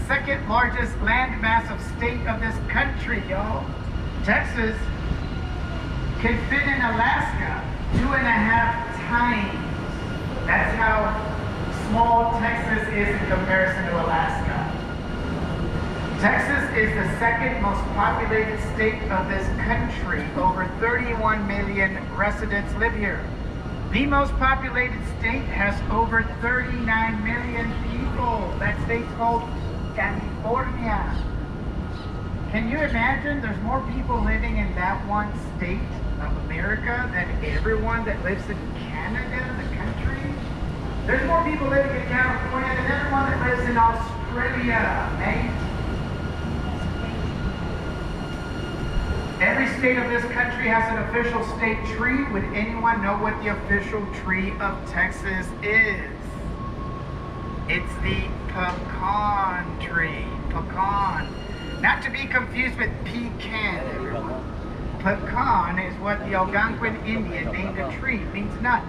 second largest landmass of state of this country, y'all. Texas can fit in Alaska 2.5 times. That's how small Texas is in comparison to Alaska. Texas is the second most populated state of this country. Over 31 million residents live here. The most populated state has over 39 million people. That state's called California. Can you imagine there's more people living in that one state of America than everyone that lives in Canada, the country? There's more people living in California than everyone that lives in Australia, mate. Every state of this country has an official state tree. Would anyone know what the official tree of Texas is? It's the pecan tree. Pecan. Not to be confused with pecan, everyone. Pecan is what the Algonquin Indian named a tree. It means nut.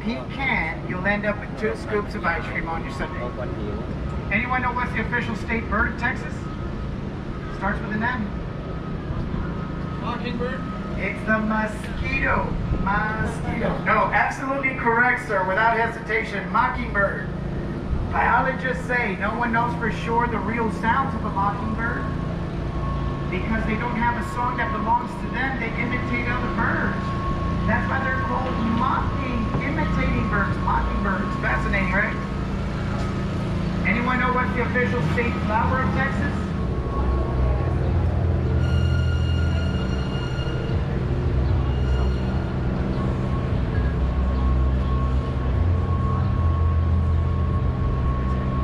Pecan, you'll end up with 2 scoops of ice cream on your sundae. Anyone know what's the official state bird of Texas? Starts with an M. Mockingbird? It's the mosquito. Mosquito. No, absolutely correct, sir, without hesitation. Mockingbird. Biologists say no one knows for sure the real sounds of a mockingbird because they don't have a song that belongs to them. They imitate other birds. That's why they're called imitating birds. Mockingbirds. Fascinating, right? Anyone know what's the official state flower of Texas?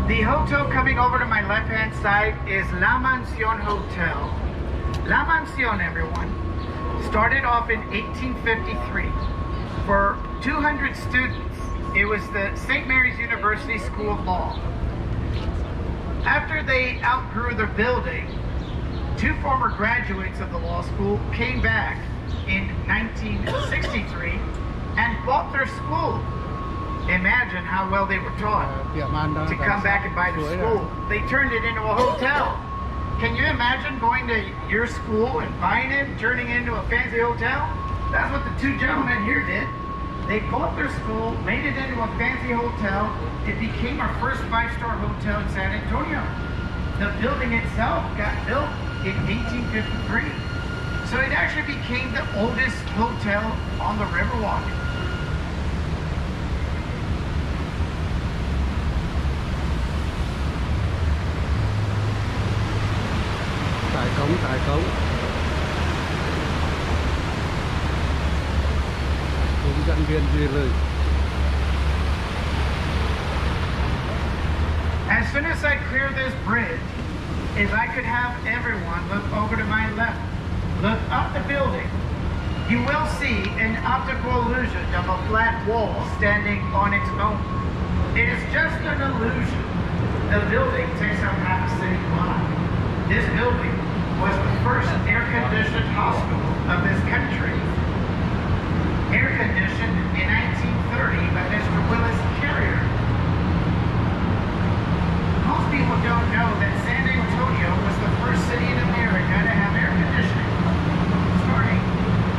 The hotel coming over to my left-hand side is La Mansion Hotel. La Mansion, everyone, started off in 1853 for 200 students. It was the St. Mary's University School of Law. After they outgrew their building, 2 former graduates of the law school came back in 1963 and bought their school. Imagine how well they were taught to come back and buy the school. They turned it into a hotel. Can you imagine going to your school and buying it and turning it into a fancy hotel? That's what the 2 gentlemen here did. They bought their school, made it into a fancy hotel. It became our first 5-star hotel in San Antonio. The building itself got built in 1853. So it actually became the oldest hotel on the Riverwalk. Tại cống hướng dẫn viên Duy Lư. As soon as I clear this bridge, if I could have everyone look over to my left, look up the building, you will see an optical illusion of a flat wall standing on its own. It is just an illusion. The building takes up half a city block. This building was the first air-conditioned hospital of this country. Air-conditioned in 1930 by Mr. Willis Carrier. Most people don't know that San Antonio was the first city in America to have air conditioning, starting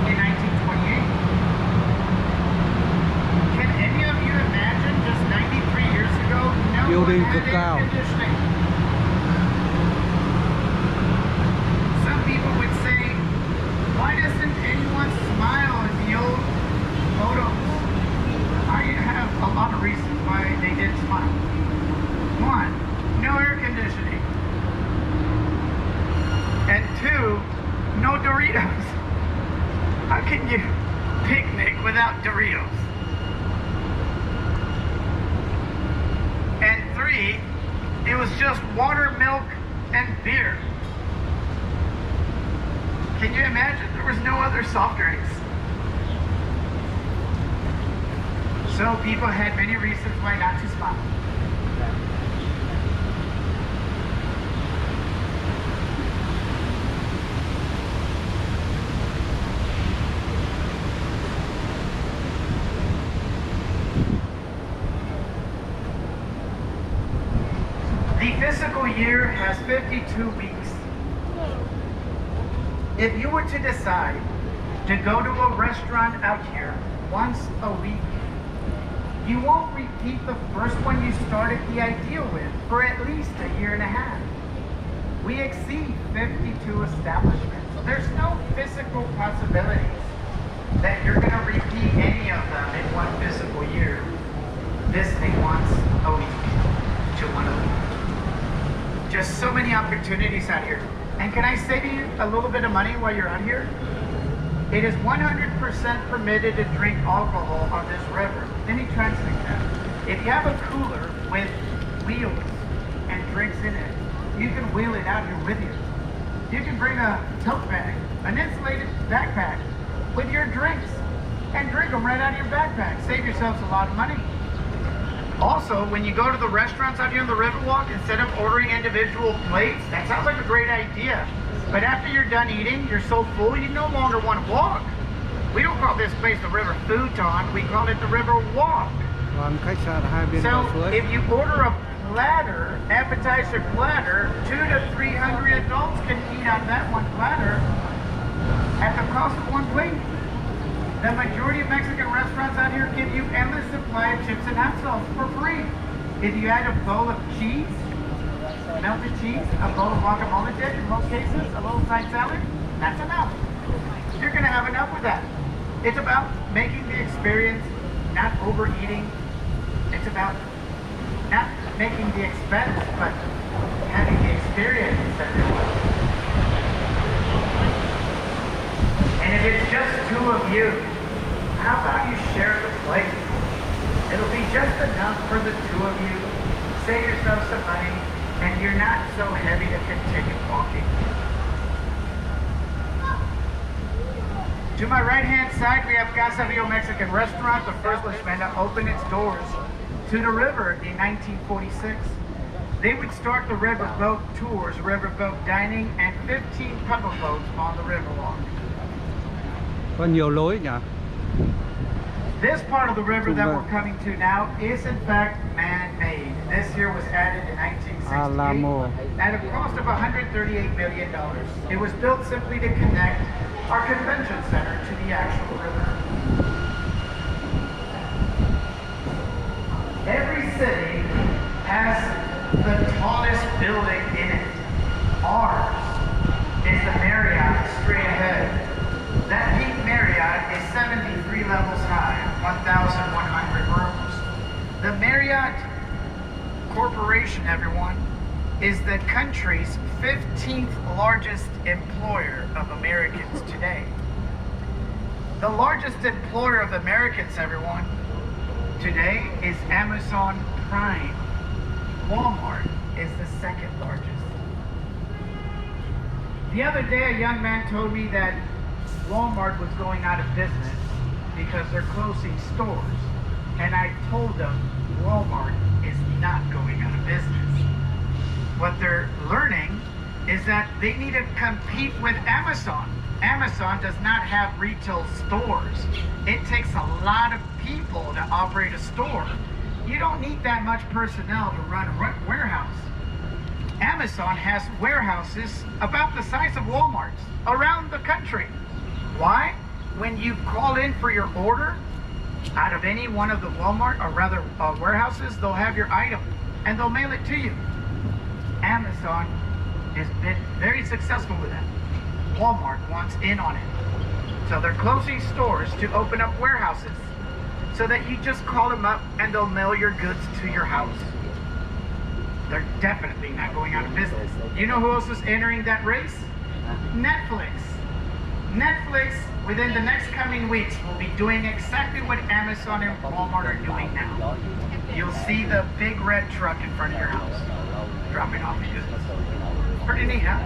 in 1928. Can any of you imagine just 93 years ago, no one had air conditioning? Some people would say, why doesn't anyone smile in the old photos? I have a lot of reasons why they didn't smile. 1, no air conditioning. And 2, no Doritos. How can you picnic without Doritos? And 3, it was just water, milk, and beer. Can you imagine? There was no other soft drinks. So people had many reasons why not to smile. The fiscal year has 52 weeks. If you were to decide to go to a restaurant out here once a week, you won't repeat the first one you started the idea with for at least a year and a half. We exceed 52 establishments. There's no physical possibilities that you're going to repeat any of them in one physical year, visiting once a week to one of them. Just so many opportunities out here. And can I save you a little bit of money while you're out here? It is 100% permitted to drink alcohol on this river. Let me translate that. If you have a cooler with wheels and drinks in it, you can wheel it out here with you. You can bring a tote bag, an insulated backpack with your drinks and drink them right out of your backpack. Save yourselves a lot of money. Also, when you go to the restaurants out here on the Riverwalk, instead of ordering individual plates, that sounds like a great idea. But after you're done eating, you're so full, you no longer want to walk. We don't call this place the River Futon, we call it the River Walk. Còn khách sạn hai bên So, bờ suối. if you order a platter, appetizer platter, 200 to 300 adults can eat on that one platter at the cost of one plate. The majority of Mexican restaurants out here give you endless supply of chips and hot sauce for free. If you add a bowl of cheese, melted cheese, a bowl of guacamole dip, in most cases, a little side salad, that's enough. You're going to have enough with that. It's about making the experience, not overeating. It's about not making the expense, but having the experience. And if it's just two of you, how about you share the plate? It'll be just enough for the two of you. Save yourself some money, and you're not so heavy to continue walking. To my right-hand side, we have Casa Rio Mexican Restaurant, the first establishment to open its doors to the river in 1946. They would start the riverboat tours, riverboat dining, and 15 puddle boats on the Riverwalk. Có nhiều lối nhỉ? This part of the river that we're coming to now is in fact man-made. This here was added in 1968 Alamo. at a cost of $138 million. It was built simply to connect our convention center to the actual river. Every city has the tallest building in it. Ours is the Marriott straight ahead. That Peak Marriott is 73 levels high, 1,100 rooms. The Marriott Corporation, everyone, is the country's 15th largest employer of Americans today. The largest employer of Americans, everyone, today is Amazon Prime. Walmart is the second largest. The other day, a young man told me that Walmart was going out of business because they're closing stores. And I told them Walmart is not going out of business. What they're learning is that they need to compete with Amazon. Amazon does not have retail stores. It takes a lot of people to operate a store. You don't need that much personnel to run a warehouse. Amazon has warehouses about the size of Walmart's around the country. Why? When you call in for your order out of any one of the Walmart, or rather warehouses, they'll have your item and they'll mail it to you. Amazon has been very successful with that. Walmart wants in on it. So they're closing stores to open up warehouses so that you just call them up and they'll mail your goods to your house. They're definitely not going out of business. You know who else is entering that race? Netflix. Netflix, within the next coming weeks, will be doing exactly what Amazon and Walmart are doing now. You'll see the big red truck in front of your house, dropping off the goods. Pretty neat, huh?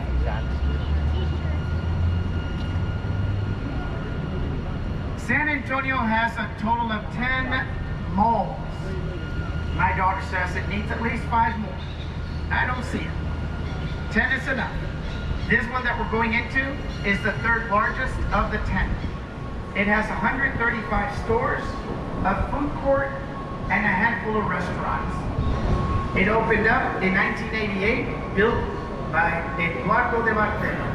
San Antonio has a total of 10 malls. My daughter says it needs at least 5 more. I don't see it. 10 is enough. This one that we're going into is the 3rd largest of the 10. It has 135 stores, a food court, and a handful of restaurants. It opened up in 1988, built by Eduardo de Bartolo,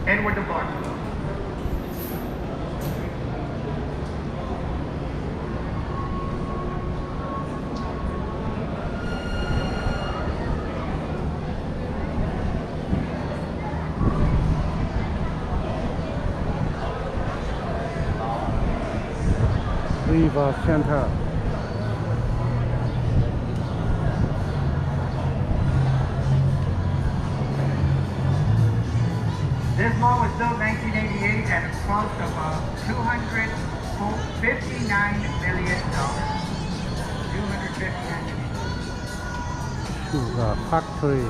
Edward de Bartolo. River Center. This mall was built in 1988 at a cost of $259 million. $259 million. Sugar Factory.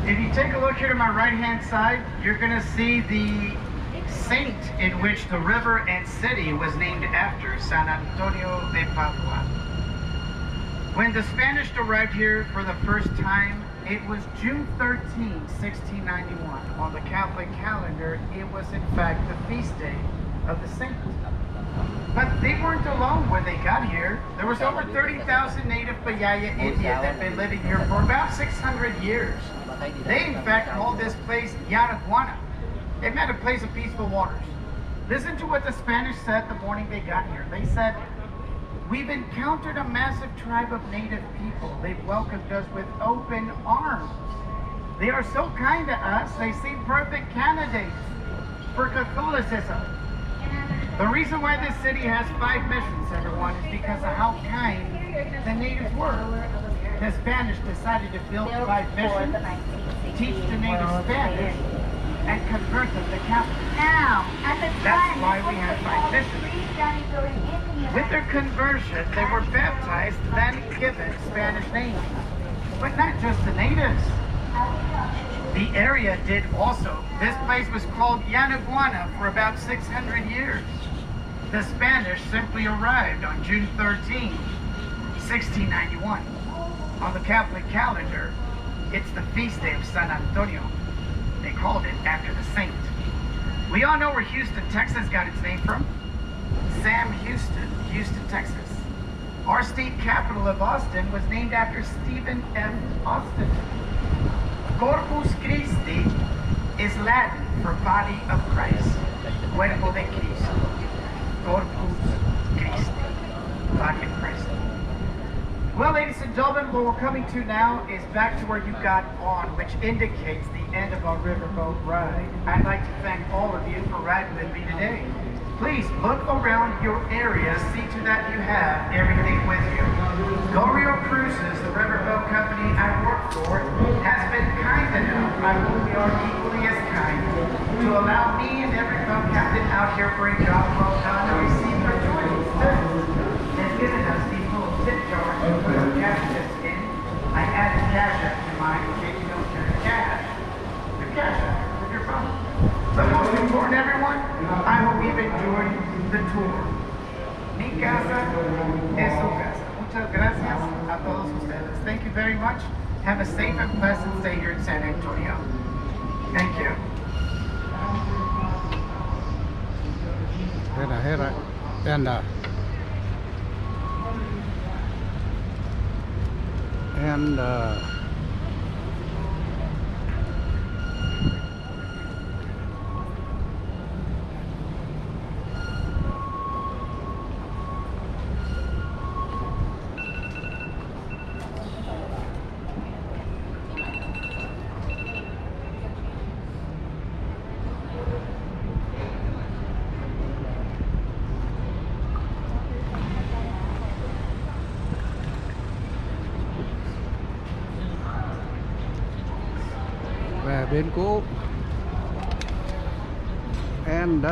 If you take a look here to my right-hand side, you're going to see the saint in which the river and city was named after, San Antonio de Padua. When the Spanish arrived here for the first time, it was June 13, 1691. On the Catholic calendar, it was in fact the feast day of the saint. But they weren't alone when they got here. There was over 30,000 native Payaya Indians that had been living here for about 600 years. They in fact called this place Yanaguana. It meant a place of peaceful waters. Listen to what the Spanish said the morning they got here. They said, "We've encountered a massive tribe of native people. They've welcomed us with open arms. They are so kind to us, they seem perfect candidates for Catholicism." The reason why this city has 5 missions, everyone, is because of how kind the natives were. The Spanish decided to build 5 missions, teach the natives Spanish, and convert them to Catholics. Now, at the That's time, why we have 5 missions. With their conversion, they were baptized, then given Spanish names. But not just the natives. The area did also. This place was called Yanaguana for about 600 years. The Spanish simply arrived on June 13, 1691. On the Catholic calendar, it's the feast day of San Antonio. They called it after the saint. We all know where Houston, Texas got its name from. Sam Houston, Houston, Texas. Our state capital of Austin was named after Stephen F. Austin. Corpus Christi is Latin for body of Christ. Cuerpo de Cristo. Corpus Christi, body of Christ. Well, ladies and gentlemen, what we're coming to now is back to where you got on, which indicates the end of our riverboat ride. I'd like to thank all of you for riding with me today. Please look around your area, see to that you have everything with you. Gorio Cruises, the riverboat company I work for, has been kind enough, I hope we are equally as kind, to allow me and every boat captain out here for a job well done to receive their joining service. They've given us the full tip jar to put our cash chips in. I added cash app to mine in case you don't carry cash. The cash app with your phone. But most important, everyone, I hope you've enjoyed the tour. you very much. Have a safe and pleasant stay here in San Antonio. Thank you. Hết rồi. And về bến cũ and